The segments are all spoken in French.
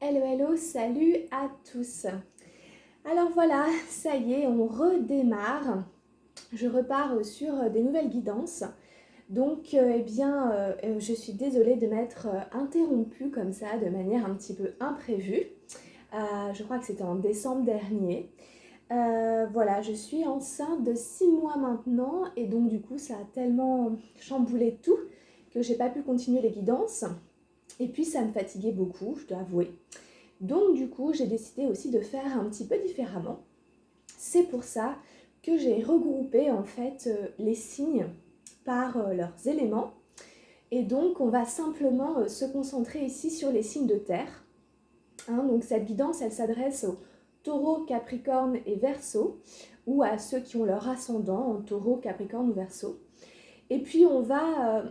Hello, hello, salut à tous. Alors voilà, ça y est, on redémarre. Je repars sur des nouvelles guidances. Donc, je suis désolée de m'être interrompue comme ça, de manière un petit peu imprévue. Je crois que c'était en décembre dernier. Voilà, je suis enceinte de 6 mois maintenant et donc du coup, ça a tellement chamboulé tout que j'ai pas pu continuer les guidances. Et puis, ça me fatiguait beaucoup, je dois avouer. Donc du coup, j'ai décidé aussi de faire un petit peu différemment. C'est pour ça que j'ai regroupé en fait les signes par leurs éléments. Et donc on va simplement se concentrer ici sur les signes de terre. Donc cette guidance, elle s'adresse aux taureaux, capricorne et verseau, ou à ceux qui ont leur ascendant en taureau, capricorne ou verseau. Et puis on va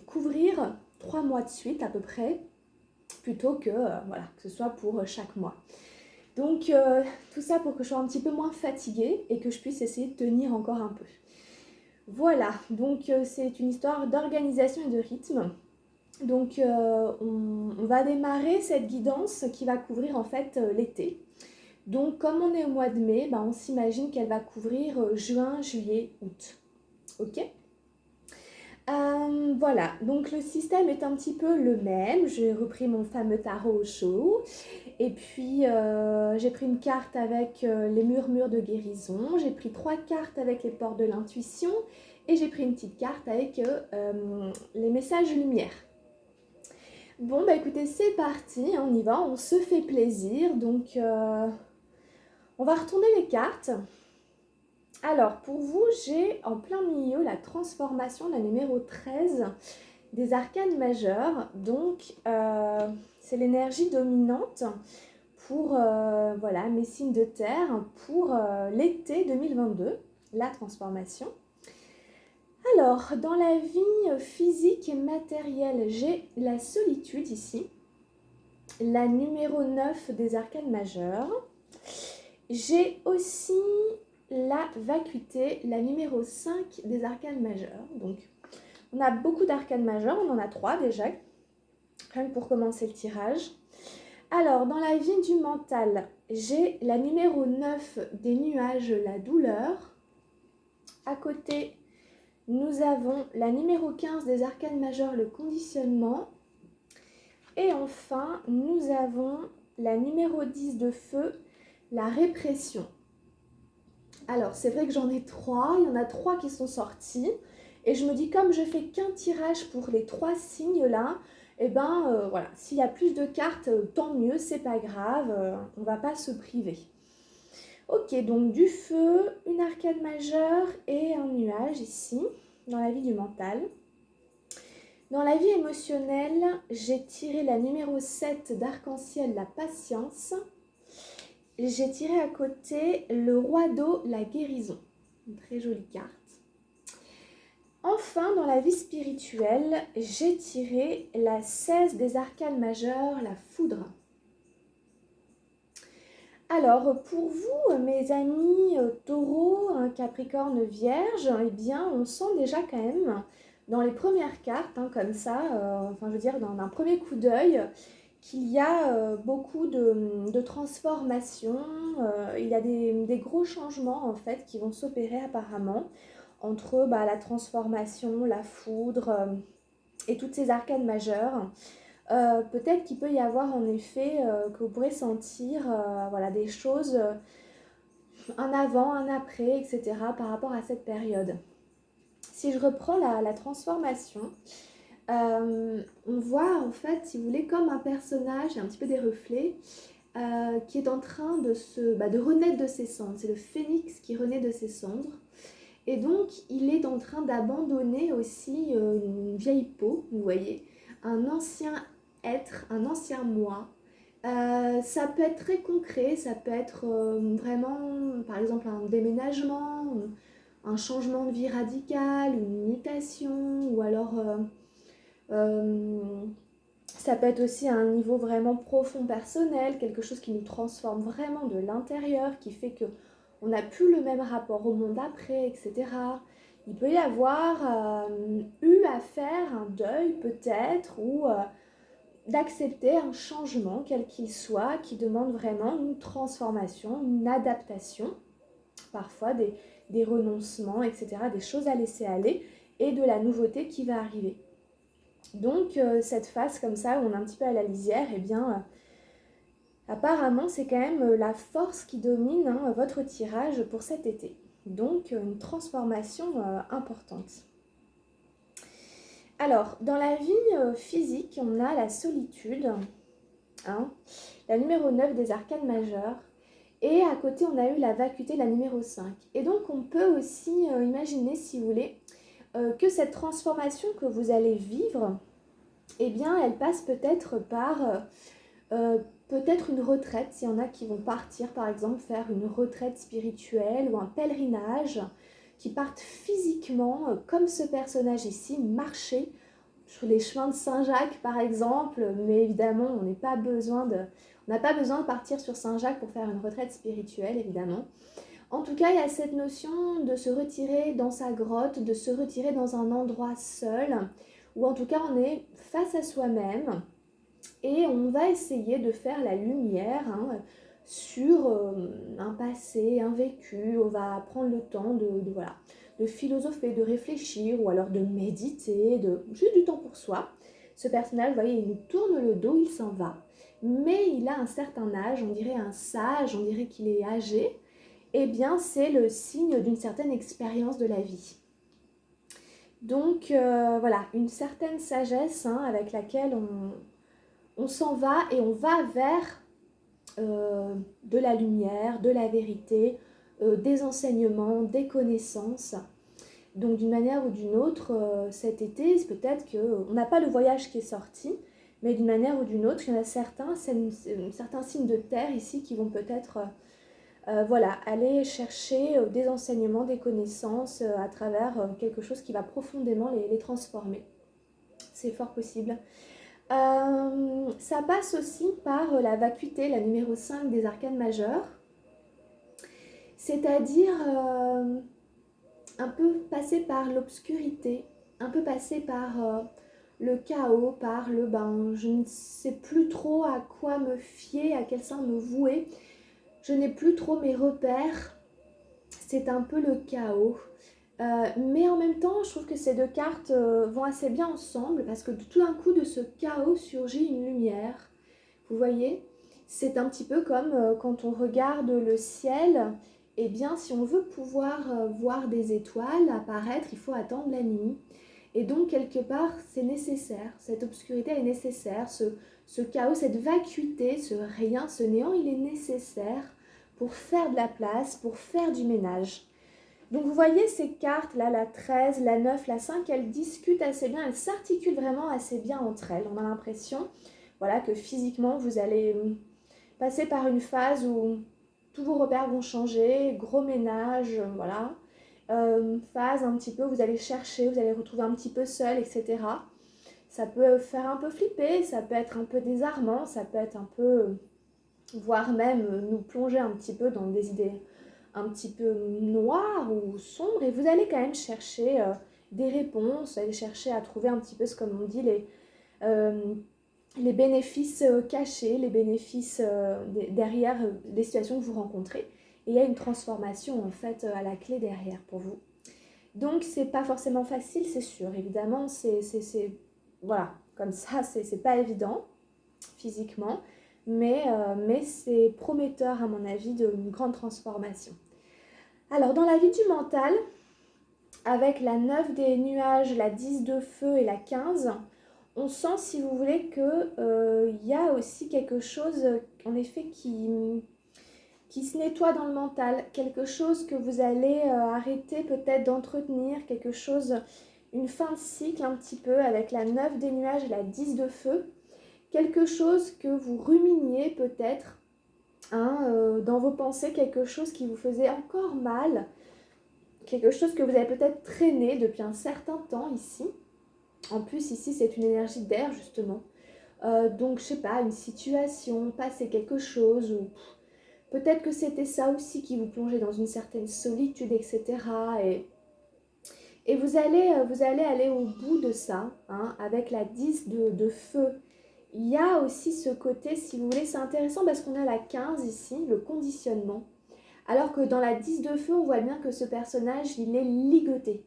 couvrir 3 mois de suite à peu près, plutôt que, que ce soit pour chaque mois. Donc tout ça pour que je sois un petit peu moins fatiguée et que je puisse essayer de tenir encore un peu. Voilà, donc c'est une histoire d'organisation et de rythme. Donc on va démarrer cette guidance qui va couvrir en fait l'été. Donc comme on est au mois de mai, on s'imagine qu'elle va couvrir juin, juillet, août. Ok ? Voilà, donc le système est un petit peu le même. J'ai repris mon fameux tarot au chaud. Et puis j'ai pris une carte avec les murmures de guérison. J'ai pris 3 cartes avec les portes de l'intuition. Et j'ai pris une petite carte avec les messages lumière. Bon, écoutez, c'est parti, on y va, on se fait plaisir. Donc on va retourner les cartes. Alors, pour vous, j'ai en plein milieu la transformation, la numéro 13 des arcanes majeurs. Donc, c'est l'énergie dominante pour mes signes de terre pour l'été 2022, la transformation. Alors, dans la vie physique et matérielle, j'ai la solitude ici, la numéro 9 des arcanes majeurs. J'ai aussi la vacuité, la numéro 5 des arcanes majeurs. Donc, on a beaucoup d'arcanes majeurs, on en a 3 déjà, rien que pour commencer le tirage. Alors, dans la vie du mental, j'ai la numéro 9 des nuages, la douleur. À côté, nous avons la numéro 15 des arcanes majeurs, le conditionnement. Et enfin, nous avons la numéro 10 de feu, la répression. Alors, c'est vrai que j'en ai 3, il y en a 3 qui sont sortis. Et je me dis, comme je fais qu'un tirage pour les 3 signes-là, voilà, s'il y a plus de cartes, tant mieux, c'est pas grave, on va pas se priver. Ok, donc du feu, une arcane majeure et un nuage ici, dans la vie du mental. Dans la vie émotionnelle, j'ai tiré la numéro 7 d'arc-en-ciel, la patience. J'ai tiré à côté le roi d'eau, la guérison. Une très jolie carte. Enfin, dans la vie spirituelle, j'ai tiré la 16 des arcanes majeurs, la foudre. Alors, pour vous, mes amis taureaux, capricorne, vierge, eh bien, on sent déjà quand même, dans les premières cartes, comme ça, dans un premier coup d'œil, qu'il y a beaucoup de transformations, il y a des gros changements, en fait, qui vont s'opérer apparemment, entre la transformation, la foudre et toutes ces arcanes majeures. Peut-être qu'il peut y avoir en effet que vous pourrez sentir des choses, un avant, un après, etc. par rapport à cette période. Si je reprends la transformation, on voit en fait, si vous voulez, comme un personnage, un petit peu des reflets, qui est en train de renaître de ses cendres. C'est le phénix qui renaît de ses cendres. Et donc, il est en train d'abandonner aussi une vieille peau, vous voyez, un ancien être, un ancien moi. Ça peut être très concret, ça peut être vraiment, par exemple, un déménagement, un changement de vie radical, une mutation, ou alors ça peut être aussi à un niveau vraiment profond personnel, quelque chose qui nous transforme vraiment de l'intérieur, qui fait que on n'a plus le même rapport au monde après, etc. Il peut y avoir eu à faire un deuil peut-être, ou d'accepter un changement, quel qu'il soit, qui demande vraiment une transformation, une adaptation, parfois des renoncements, etc., des choses à laisser aller et de la nouveauté qui va arriver. Donc cette phase comme ça, où on est un petit peu à la lisière, eh bien, apparemment c'est quand même la force qui domine votre tirage pour cet été. Donc une transformation importante. Alors, dans la vie physique, on a la solitude, hein, la numéro 9 des arcanes majeures. Et à côté, on a eu la vacuité, la numéro 5. Et donc, on peut aussi imaginer, si vous voulez, que cette transformation que vous allez vivre, eh bien, elle passe peut-être par peut-être une retraite. S'il y en a qui vont partir, par exemple, faire une retraite spirituelle ou un pèlerinage, qui partent physiquement, comme ce personnage ici, marcher sur les chemins de Saint-Jacques, par exemple. Mais évidemment, on n'a pas besoin de partir sur Saint-Jacques pour faire une retraite spirituelle, évidemment. En tout cas, il y a cette notion de se retirer dans sa grotte, de se retirer dans un endroit seul, où en tout cas on est face à soi-même et on va essayer de faire la lumière sur un passé, un vécu. On va prendre le temps de philosopher, de réfléchir ou alors de méditer, juste du temps pour soi. Ce personnage, vous voyez, il nous tourne le dos, il s'en va. Mais il a un certain âge, on dirait un sage, on dirait qu'il est âgé. Eh bien, c'est le signe d'une certaine expérience de la vie. Donc, voilà, une certaine sagesse avec laquelle on s'en va et on va vers de la lumière, de la vérité, des enseignements, des connaissances. Donc, d'une manière ou d'une autre, cet été, c'est peut-être qu'on n'a pas le voyage qui est sorti, mais d'une manière ou d'une autre, il y en a certains, certains signes de terre ici qui vont peut-être voilà, aller chercher des enseignements, des connaissances à travers quelque chose qui va profondément les transformer. C'est fort possible. Ça passe aussi par la vacuité, la numéro 5 des arcanes majeures. C'est-à-dire un peu passer par l'obscurité, un peu passer par le chaos, par le je ne sais plus trop à quoi me fier, à quel sein me vouer. Je n'ai plus trop mes repères, c'est un peu le chaos. Mais en même temps, je trouve que ces deux cartes vont assez bien ensemble parce que tout d'un coup, de ce chaos surgit une lumière. Vous voyez, c'est un petit peu comme quand on regarde le ciel. Eh bien, si on veut pouvoir voir des étoiles apparaître, il faut attendre la nuit. Et donc, quelque part, c'est nécessaire. Cette obscurité est nécessaire. Ce chaos, cette vacuité, ce rien, ce néant, il est nécessaire pour faire de la place, pour faire du ménage. Donc vous voyez ces cartes là, la 13, la 9, la 5, elles discutent assez bien, elles s'articulent vraiment assez bien entre elles. On a l'impression voilà, que physiquement vous allez passer par une phase où tous vos repères vont changer, gros ménage, voilà. Phase un petit peu, vous allez chercher, vous allez retrouver un petit peu seul, etc. Ça peut faire un peu flipper, ça peut être un peu désarmant, ça peut être un peu, voire même nous plonger un petit peu dans des idées un petit peu noires ou sombres, et vous allez quand même chercher des réponses, vous allez chercher à trouver un petit peu, comme on dit, les bénéfices cachés, les bénéfices derrière les situations que vous rencontrez. Et il y a une transformation en fait à la clé derrière pour vous. Donc c'est pas forcément facile, c'est sûr. Évidemment, c'est voilà, comme ça, c'est pas évident physiquement, mais c'est prometteur à mon avis d'une grande transformation. Alors dans la vie du mental, avec la 9 des nuages, la 10 de feu et la 15, on sent, si vous voulez, qu'il y a aussi quelque chose, en effet, qui se nettoie dans le mental, quelque chose que vous allez arrêter peut-être d'entretenir, quelque chose, une fin de cycle un petit peu, avec la 9 des nuages et la 10 de feu, quelque chose que vous ruminiez peut-être, dans vos pensées, quelque chose qui vous faisait encore mal, quelque chose que vous avez peut-être traîné depuis un certain temps ici. En plus, ici, c'est une énergie d'air, justement. Donc, je sais pas, une situation, passer quelque chose, ou peut-être que c'était ça aussi qui vous plongeait dans une certaine solitude, etc. Et vous allez aller au bout de ça, avec la 10 de feu il y a aussi ce côté, si vous voulez, c'est intéressant parce qu'on a la 15 ici, le conditionnement. Alors que dans la 10 de feu, on voit bien que ce personnage, il est ligoté.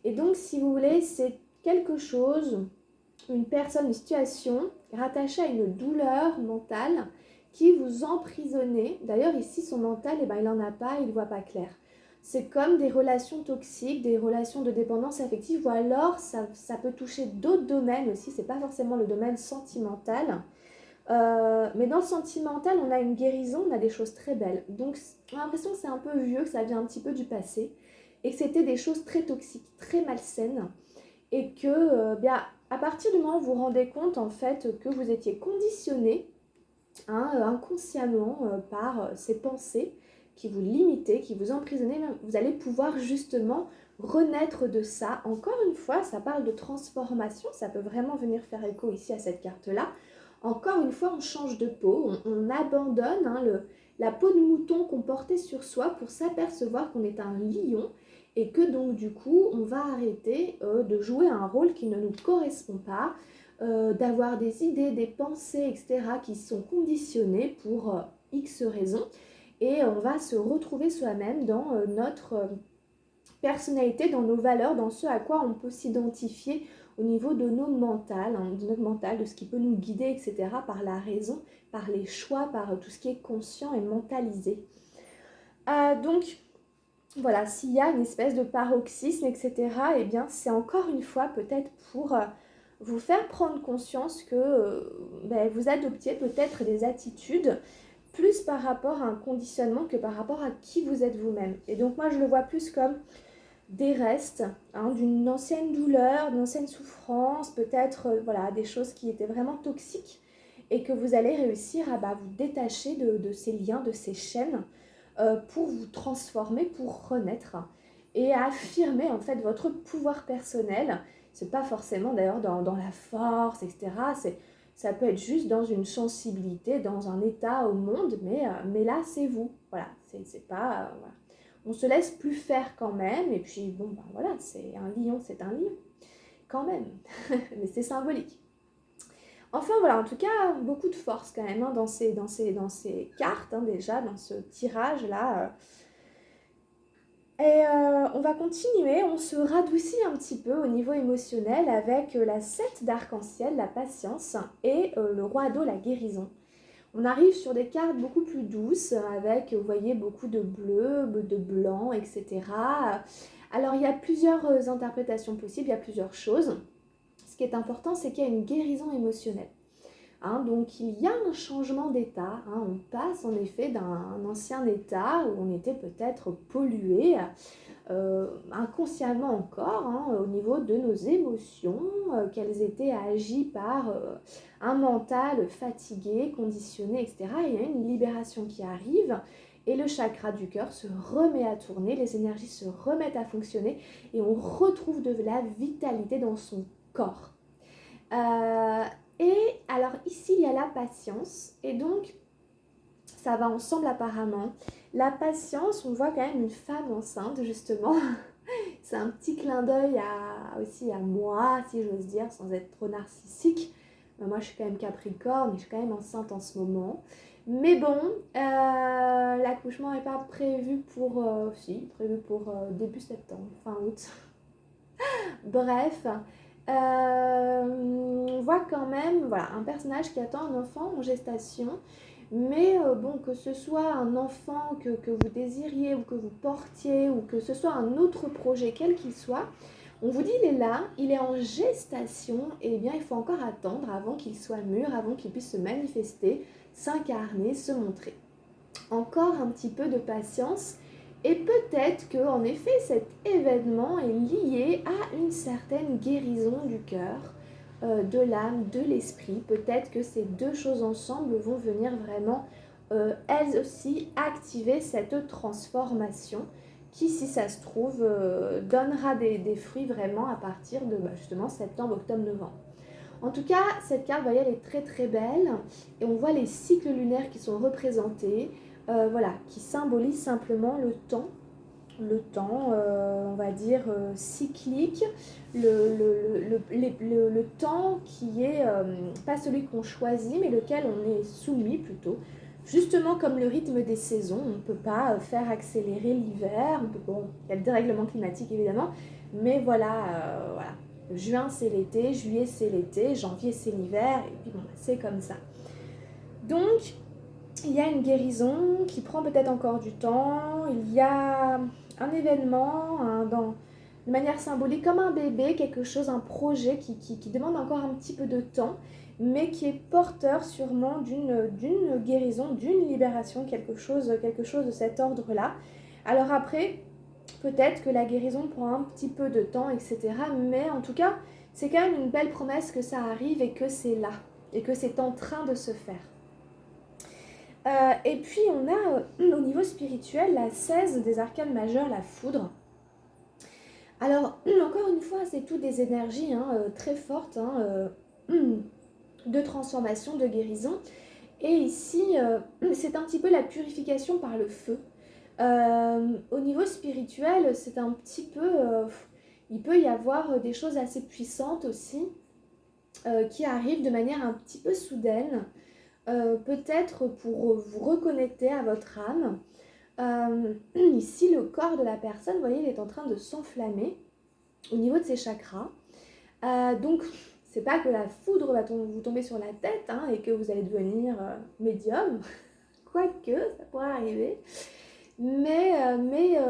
Et donc, si vous voulez, c'est quelque chose, une personne, une situation rattachée à une douleur mentale qui vous emprisonnez. D'ailleurs, ici, son mental, eh ben, il n'en a pas, il ne voit pas clair. C'est comme des relations toxiques, des relations de dépendance affective, ou alors ça peut toucher d'autres domaines aussi, c'est pas forcément le domaine sentimental. Mais dans le sentimental, on a une guérison, on a des choses très belles. Donc, on a l'impression que c'est un peu vieux, que ça vient un petit peu du passé, et que c'était des choses très toxiques, très malsaines, et que, bien, à partir du moment où vous vous rendez compte, en fait, que vous étiez conditionné, inconsciemment, par ces pensées qui vous limitaient, qui vous emprisonnaient, vous allez pouvoir justement renaître de ça. Encore une fois, ça parle de transformation, ça peut vraiment venir faire écho ici à cette carte-là. Encore une fois, on change de peau, on abandonne la peau de mouton qu'on portait sur soi pour s'apercevoir qu'on est un lion et que donc du coup, on va arrêter de jouer un rôle qui ne nous correspond pas, d'avoir des idées, des pensées, etc. qui sont conditionnées pour X raisons et on va se retrouver soi-même dans notre personnalité, dans nos valeurs, dans ce à quoi on peut s'identifier au niveau de nos mentales, de notre mental, de ce qui peut nous guider, etc., par la raison, par les choix, par tout ce qui est conscient et mentalisé. Donc, voilà, s'il y a une espèce de paroxysme, etc., eh bien, c'est encore une fois peut-être pour vous faire prendre conscience que vous adoptiez peut-être des attitudes plus par rapport à un conditionnement que par rapport à qui vous êtes vous-même. Et donc, moi, je le vois plus comme des restes d'une ancienne douleur, d'une ancienne souffrance, peut-être voilà, des choses qui étaient vraiment toxiques et que vous allez réussir à vous détacher de ces liens, de ces chaînes pour vous transformer, pour renaître et à affirmer en fait votre pouvoir personnel. C'est pas forcément d'ailleurs dans la force, etc. Ça peut être juste dans une sensibilité, dans un état au monde, mais là c'est vous. Voilà, c'est pas... voilà. On se laisse plus faire quand même, et puis bon, voilà, c'est un lion, quand même, mais c'est symbolique. Enfin voilà, en tout cas, beaucoup de force quand même dans ces cartes, déjà, dans ce tirage-là. Et on va continuer, on se radoucit un petit peu au niveau émotionnel avec la 7 d'arc-en-ciel, la patience, et le roi d'eau, la guérison. On arrive sur des cartes beaucoup plus douces avec, vous voyez, beaucoup de bleu, de blanc, etc. Alors, il y a plusieurs interprétations possibles, il y a plusieurs choses. Ce qui est important, c'est qu'il y a une guérison émotionnelle. Donc, il y a un changement d'état. On passe en effet d'un ancien état où on était peut-être pollué, inconsciemment encore, au niveau de nos émotions, qu'elles étaient agies par un mental fatigué, conditionné, etc. Et il y a une libération qui arrive et le chakra du cœur se remet à tourner, les énergies se remettent à fonctionner et on retrouve de la vitalité dans son corps. Et alors ici il y a la patience et donc ça va ensemble apparemment. La patience, on voit quand même une femme enceinte justement. C'est un petit clin d'œil aussi à moi, si j'ose dire, sans être trop narcissique. Moi je suis quand même Capricorne et je suis quand même enceinte en ce moment. Mais bon, l'accouchement n'est pas prévu pour... prévu pour début septembre, fin août. Bref, on voit quand même un personnage qui attend un enfant en gestation. Mais bon, que ce soit un enfant que vous désiriez ou que vous portiez ou que ce soit un autre projet, quel qu'il soit, on vous dit il est là, il est en gestation et bien il faut encore attendre avant qu'il soit mûr, avant qu'il puisse se manifester, s'incarner, se montrer. Encore un petit peu de patience et peut-être que en effet cet événement est lié à une certaine guérison du cœur, de l'âme, de l'esprit. Peut-être que ces deux choses ensemble vont venir vraiment, elles aussi, activer cette transformation qui, si ça se trouve, donnera des fruits vraiment à partir de justement septembre, octobre, novembre. En tout cas, cette carte, voyez, elle est très très belle et on voit les cycles lunaires qui sont représentés, qui symbolisent simplement le temps le temps, on va dire, cyclique, le temps qui est pas celui qu'on choisit, mais lequel on est soumis plutôt. Justement comme le rythme des saisons, on ne peut pas faire accélérer l'hiver, bon, il y a le dérèglement climatique évidemment, mais voilà. Juin c'est l'été, juillet c'est l'été, janvier c'est l'hiver, et puis bon, c'est comme ça. Donc, il y a une guérison qui prend peut-être encore du temps, il y a un événement de manière symbolique, comme un bébé, quelque chose, un projet qui demande encore un petit peu de temps, mais qui est porteur sûrement d'une guérison, d'une libération, quelque chose de cet ordre-là. Alors après, peut-être que la guérison prend un petit peu de temps, etc. Mais en tout cas, c'est quand même une belle promesse que ça arrive et que c'est là, et que c'est en train de se faire. Et puis on a au niveau spirituel la 16 des arcanes majeures, la foudre. Alors encore une fois, c'est toutes des énergies très fortes de transformation, de guérison. Et ici, c'est un petit peu la purification par le feu. Au niveau spirituel, c'est un petit peu... il peut y avoir des choses assez puissantes aussi qui arrivent de manière un petit peu soudaine. Peut-être pour vous reconnecter à votre âme. Ici, le corps de la personne, vous voyez, il est en train de s'enflammer au niveau de ses chakras. Donc, c'est pas que la foudre va vous tomber sur la tête et que vous allez devenir médium, quoique, ça pourrait arriver. Mais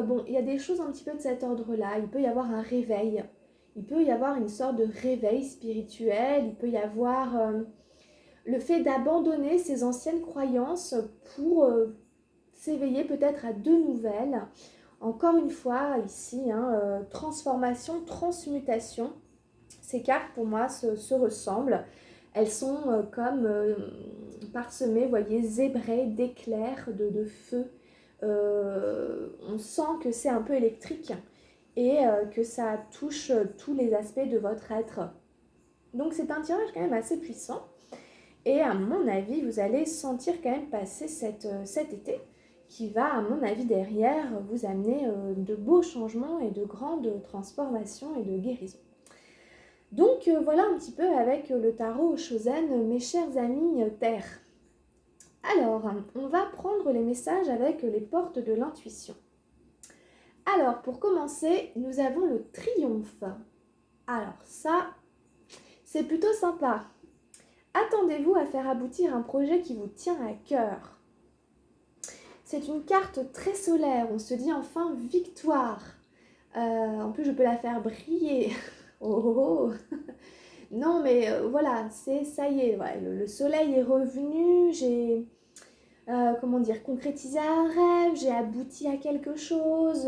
bon, il y a des choses un petit peu de cet ordre-là. Il peut y avoir un réveil. Il peut y avoir une sorte de réveil spirituel. Il peut y avoir... le fait d'abandonner ses anciennes croyances pour s'éveiller peut-être à de nouvelles. Encore une fois, ici, transformation, transmutation. Ces cartes, pour moi, se ressemblent. Elles sont comme parsemées, vous voyez, zébrées d'éclairs, de feu. On sent que c'est un peu électrique et que ça touche tous les aspects de votre être. Donc c'est un tirage quand même assez puissant. Et à mon avis, vous allez sentir quand même passer cet été qui va, à mon avis, derrière vous amener de beaux changements et de grandes transformations et de guérisons. Donc voilà un petit peu avec le tarot Shozen, mes chers amis Terre. Alors, on va prendre les messages avec les portes de l'intuition. Alors, pour commencer, nous avons le triomphe. Alors ça, c'est plutôt sympa. Attendez-vous à faire aboutir un projet qui vous tient à cœur. C'est une carte très solaire, on se dit enfin victoire. En plus, je peux la faire briller. Oh. Non, mais voilà, ça y est, ouais, le soleil est revenu, j'ai, concrétisé un rêve, j'ai abouti à quelque chose.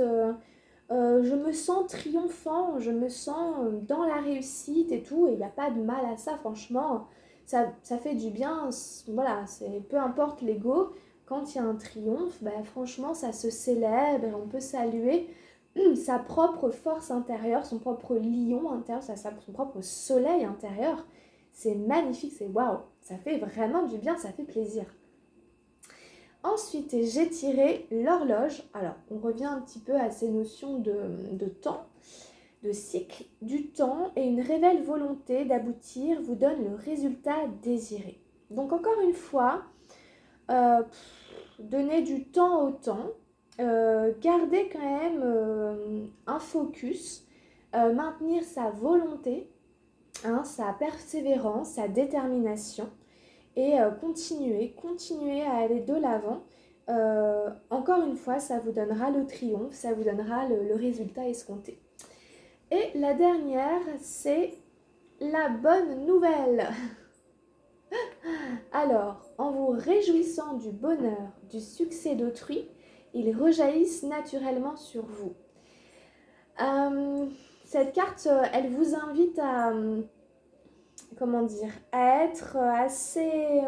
Je me sens triomphant, je me sens dans la réussite et tout, et il n'y a pas de mal à ça, franchement. Ça fait du bien, voilà, peu importe l'ego, quand il y a un triomphe, franchement ça se célèbre et on peut saluer sa propre force intérieure, son propre lion intérieur, son propre soleil intérieur. C'est magnifique, c'est waouh, ça fait vraiment du bien, ça fait plaisir. Ensuite, j'ai tiré l'horloge. Alors, on revient un petit peu à ces notions de temps, de cycle, du temps, et une réelle volonté d'aboutir vous donne le résultat désiré. Donc encore une fois, donner du temps au temps, garder quand même un focus, maintenir sa volonté, sa persévérance, sa détermination, et continuer à aller de l'avant. Encore une fois, ça vous donnera le triomphe, ça vous donnera le résultat escompté. Et la dernière, c'est la bonne nouvelle. Alors, en vous réjouissant du bonheur, du succès d'autrui, ils rejaillissent naturellement sur vous. Cette carte, elle vous invite à, à être assez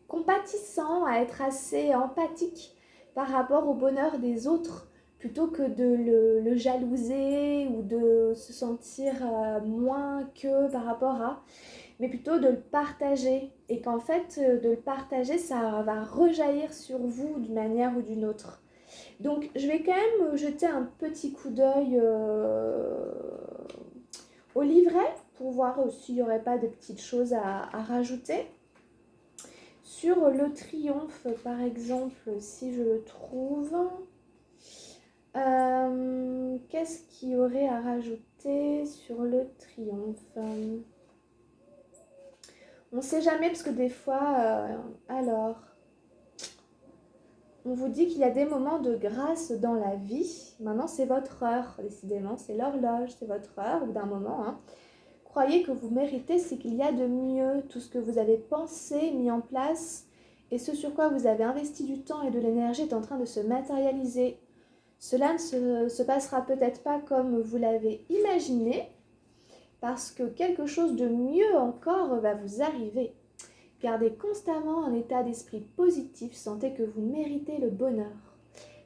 compatissant, à être assez empathique par rapport au bonheur des autres, plutôt que de le jalouser ou de se sentir moins que par rapport à, mais plutôt de le partager. Et qu'en fait, de le partager, ça va rejaillir sur vous d'une manière ou d'une autre. Donc, je vais quand même jeter un petit coup d'œil au livret pour voir s'il n'y aurait pas de petites choses à rajouter. Sur le triomphe, par exemple, si je le trouve, qu'est-ce qu'il y aurait à rajouter sur le triomphe? On ne sait jamais parce que des fois, alors, on vous dit qu'il y a des moments de grâce dans la vie. Maintenant, c'est votre heure, décidément, c'est l'horloge, c'est votre heure, au bout d'un moment. Hein. Croyez que vous méritez ce qu'il y a de mieux, tout ce que vous avez pensé, mis en place, et ce sur quoi vous avez investi du temps et de l'énergie est en train de se matérialiser. Cela ne se passera peut-être pas comme vous l'avez imaginé, parce que quelque chose de mieux encore va vous arriver. Gardez constamment un état d'esprit positif, sentez que vous méritez le bonheur.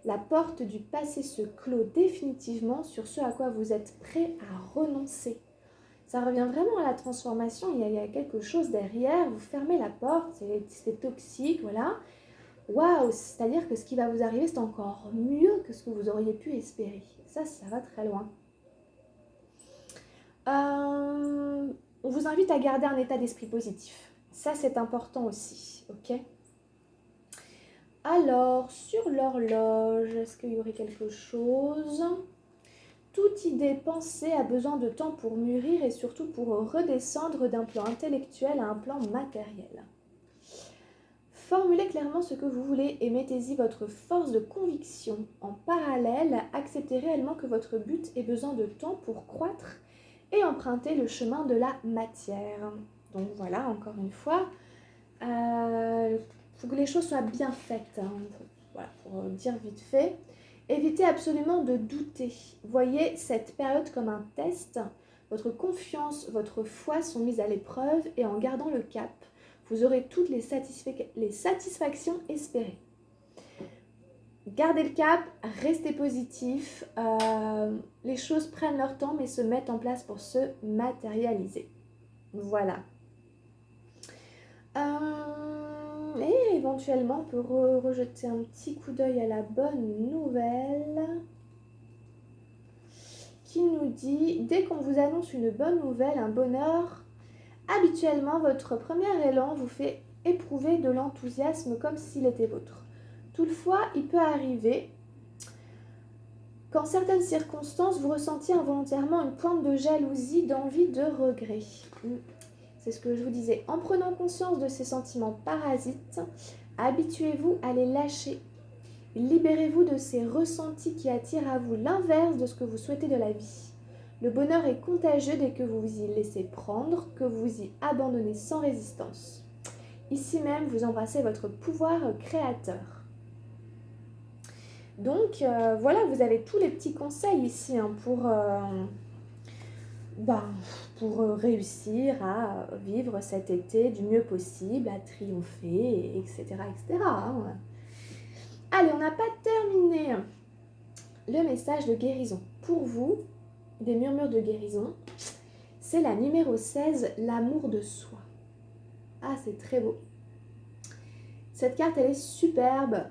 La porte du passé se clôt définitivement sur ce à quoi vous êtes prêt à renoncer. Ça revient vraiment à la transformation, il y a quelque chose derrière, vous fermez la porte, c'est toxique, voilà. Waouh, c'est-à-dire que ce qui va vous arriver, c'est encore mieux que ce que vous auriez pu espérer. Ça va très loin. On vous invite à garder un état d'esprit positif. Ça, c'est important aussi, ok? Alors, sur l'horloge, est-ce qu'il y aurait quelque chose? Toute idée pensée a besoin de temps pour mûrir et surtout pour redescendre d'un plan intellectuel à un plan matériel. Formulez clairement ce que vous voulez et mettez-y votre force de conviction. En parallèle, acceptez réellement que votre but ait besoin de temps pour croître et emprunter le chemin de la matière. Donc voilà, encore une fois, faut que les choses soient bien faites. Hein. Voilà, pour dire vite fait. Évitez absolument de douter. Voyez cette période comme un test. Votre confiance, votre foi sont mises à l'épreuve et en gardant le cap, vous aurez toutes les satisfactions espérées. Gardez le cap, restez positif. Les choses prennent leur temps mais se mettent en place pour se matérialiser. Voilà. Et éventuellement, on peut rejeter un petit coup d'œil à la bonne nouvelle qui nous dit « Dès qu'on vous annonce une bonne nouvelle, un bonheur, habituellement, votre premier élan vous fait éprouver de l'enthousiasme comme s'il était vôtre. Toutefois, il peut arriver qu'en certaines circonstances, vous ressentiez involontairement une pointe de jalousie, d'envie, de regret. » C'est ce que je vous disais. En prenant conscience de ces sentiments parasites, habituez-vous à les lâcher. Libérez-vous de ces ressentis qui attirent à vous l'inverse de ce que vous souhaitez de la vie. Le bonheur est contagieux dès que vous vous y laissez prendre, que vous y abandonnez sans résistance. Ici même, vous embrassez votre pouvoir créateur. Donc, voilà, vous avez tous les petits conseils ici hein, pour réussir à vivre cet été du mieux possible, à triompher, etc. etc. Hein. Allez, on n'a pas terminé le message de guérison. Pour vous, des murmures de guérison, c'est la numéro 16, l'amour de soi. Ah, c'est très beau. Cette carte, elle est superbe.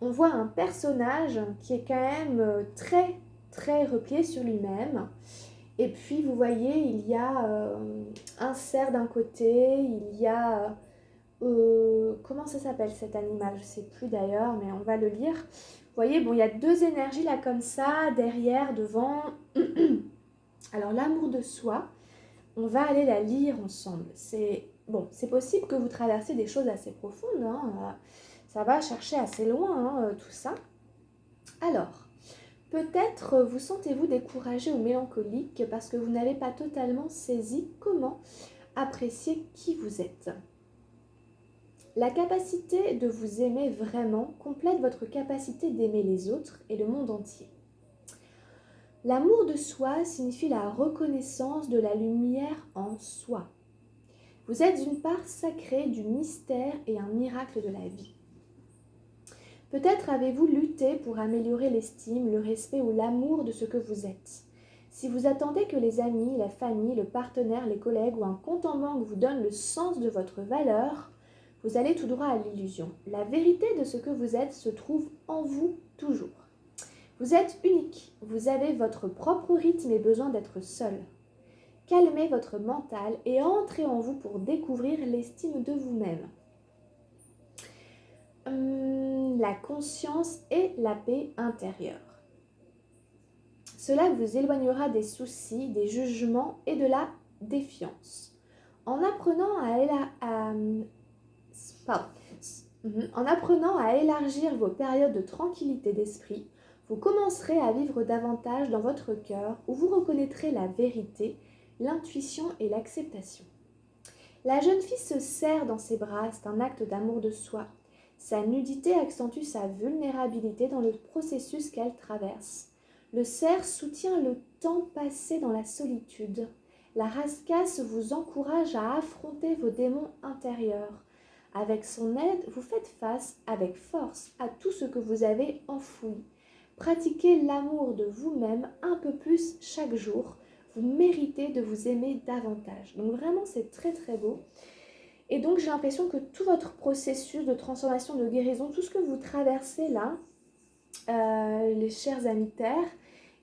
On voit un personnage qui est quand même très, très replié sur lui-même. Et puis, vous voyez, il y a un cerf d'un côté, il y a... comment ça s'appelle cet animal? Je ne sais plus d'ailleurs, mais on va le lire. Vous voyez, bon, il y a deux énergies là comme ça, derrière, devant. Alors, l'amour de soi, on va aller la lire ensemble. C'est possible que vous traversiez des choses assez profondes. Hein. Ça va chercher assez loin, hein, tout ça. Alors, peut-être vous sentez-vous découragé ou mélancolique parce que vous n'avez pas totalement saisi comment apprécier qui vous êtes. La capacité de vous aimer vraiment complète votre capacité d'aimer les autres et le monde entier. L'amour de soi signifie la reconnaissance de la lumière en soi. Vous êtes une part sacrée du mystère et un miracle de la vie. Peut-être avez-vous lutté pour améliorer l'estime, le respect ou l'amour de ce que vous êtes. Si vous attendez que les amis, la famille, le partenaire, les collègues ou un compte en banque vous donnent le sens de votre valeur, Vous allez tout droit à l'illusion. La vérité de ce que vous êtes se trouve en vous toujours. Vous êtes unique, vous avez votre propre rythme et besoin d'être seul. Calmez votre mental et entrez en vous pour découvrir l'estime de vous-même. La conscience et la paix intérieure. Cela vous éloignera des soucis, des jugements et de la défiance. En apprenant à élargir vos périodes de tranquillité d'esprit, vous commencerez à vivre davantage dans votre cœur où vous reconnaîtrez la vérité, l'intuition et l'acceptation. La jeune fille se serre dans ses bras, c'est un acte d'amour de soi. Sa nudité accentue sa vulnérabilité dans le processus qu'elle traverse. Le cerf soutient le temps passé dans la solitude. La rascasse vous encourage à affronter vos démons intérieurs. Avec son aide, vous faites face avec force à tout ce que vous avez enfoui. Pratiquez l'amour de vous-même un peu plus chaque jour. Vous méritez de vous aimer davantage. Donc vraiment, c'est très très beau. Et donc, j'ai l'impression que tout votre processus de transformation, de guérison, tout ce que vous traversez là, les chers amis terre,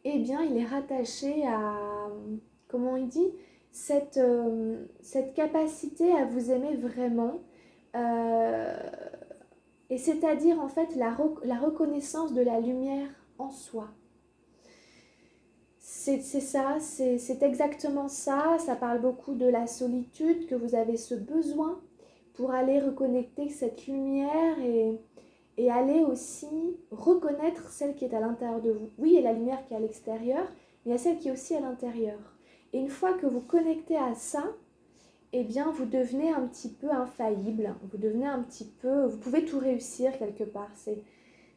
eh bien, il est rattaché à, comment il dit, cette capacité à vous aimer vraiment. Et c'est-à-dire, en fait, la reconnaissance de la lumière en soi. C'est ça, c'est exactement ça. Ça parle beaucoup de la solitude, que vous avez ce besoin pour aller reconnecter cette lumière et aller aussi reconnaître celle qui est à l'intérieur de vous. Oui, il y a la lumière qui est à l'extérieur, mais il y a celle qui est aussi à l'intérieur. Et une fois que vous connectez à ça, eh bien, vous devenez un petit peu infaillible. Vous devenez un petit peu... Vous pouvez tout réussir quelque part. C'est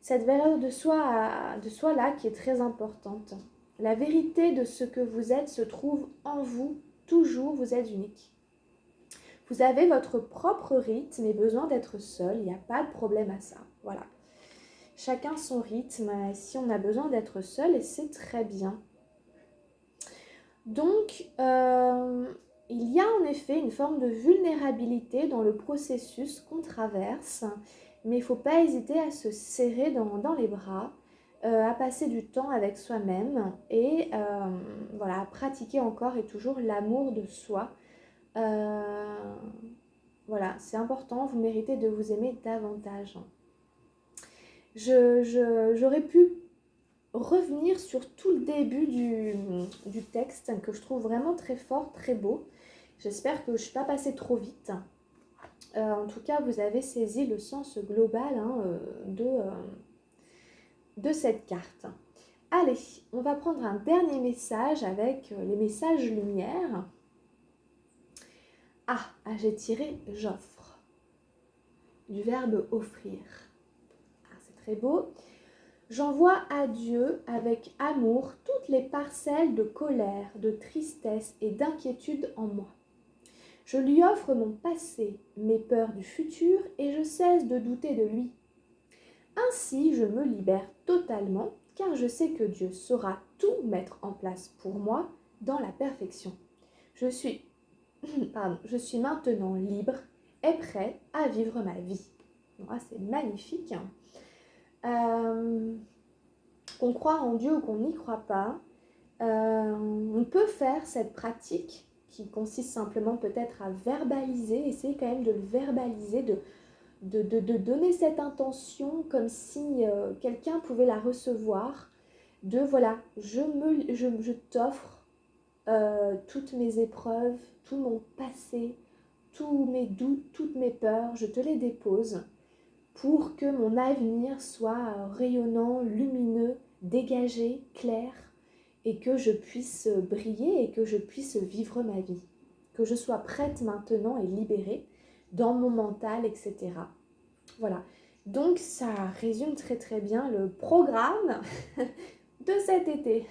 cette valeur de soi là qui est très importante. La vérité de ce que vous êtes se trouve en vous. Toujours, vous êtes unique. Vous avez votre propre rythme et besoin d'être seul. Il n'y a pas de problème à ça. Voilà. Chacun son rythme. Si on a besoin d'être seul, et c'est très bien. Donc, il y a en effet une forme de vulnérabilité dans le processus qu'on traverse. Mais il ne faut pas hésiter à se serrer dans les bras, à passer du temps avec soi-même et voilà, à pratiquer encore et toujours l'amour de soi. Voilà, c'est important, vous méritez de vous aimer davantage. J'aurais pu revenir sur tout le début du texte que je trouve vraiment très fort, très beau. J'espère que je ne suis pas passée trop vite. En tout cas, vous avez saisi le sens global de cette carte. Allez, on va prendre un dernier message avec les messages lumière. J'ai tiré j'offre, du verbe offrir. C'est très beau. J'envoie à Dieu avec amour toutes les parcelles de colère, de tristesse et d'inquiétude en moi. Je lui offre mon passé, mes peurs du futur et je cesse de douter de lui. Ainsi, je me libère totalement car je sais que Dieu saura tout mettre en place pour moi dans la perfection. Je suis maintenant libre et prêt à vivre ma vie. C'est magnifique. Qu'on croit en Dieu ou qu'on n'y croit pas, on peut faire cette pratique qui consiste simplement peut-être à verbaliser, essayer quand même de le verbaliser, de donner cette intention comme si quelqu'un pouvait la recevoir, de voilà, je t'offre toutes mes épreuves, tout mon passé, tous mes doutes, toutes mes peurs, je te les dépose pour que mon avenir soit rayonnant, lumineux, dégagé, clair, et que je puisse briller et que je puisse vivre ma vie. Que je sois prête maintenant et libérée dans mon mental, etc. Voilà. Donc, ça résume très très bien le programme de cet été.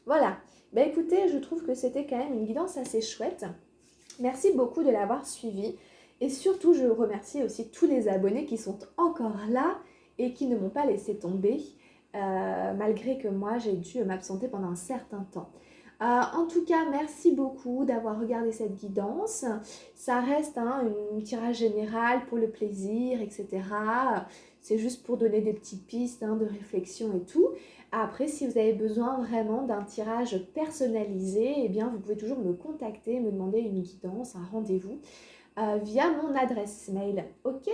Voilà. Écoutez, je trouve que c'était quand même une guidance assez chouette. Merci beaucoup de l'avoir suivi. Et surtout, je remercie aussi tous les abonnés qui sont encore là et qui ne m'ont pas laissé tomber, malgré que moi, j'ai dû m'absenter pendant un certain temps. En tout cas, merci beaucoup d'avoir regardé cette guidance. Ça reste un tirage général pour le plaisir, etc. C'est juste pour donner des petites pistes de réflexion et tout. Après, si vous avez besoin vraiment d'un tirage personnalisé, eh bien, vous pouvez toujours me contacter, me demander une guidance, un rendez-vous via mon adresse mail. Ok?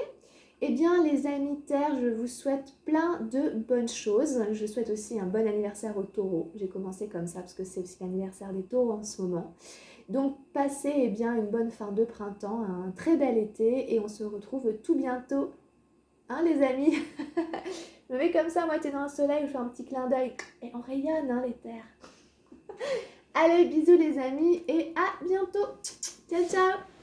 Eh bien, les amis Terre, je vous souhaite plein de bonnes choses. Je souhaite aussi un bon anniversaire aux taureaux. J'ai commencé comme ça parce que c'est aussi l'anniversaire des taureaux en ce moment. Donc, passez bien une bonne fin de printemps, un très bel été et on se retrouve tout bientôt. Hein, les amis? Je me mets comme ça, moi, t'es dans le soleil, je fais un petit clin d'œil et on rayonne, les terres. Allez, bisous les amis et à bientôt. Ciao, ciao!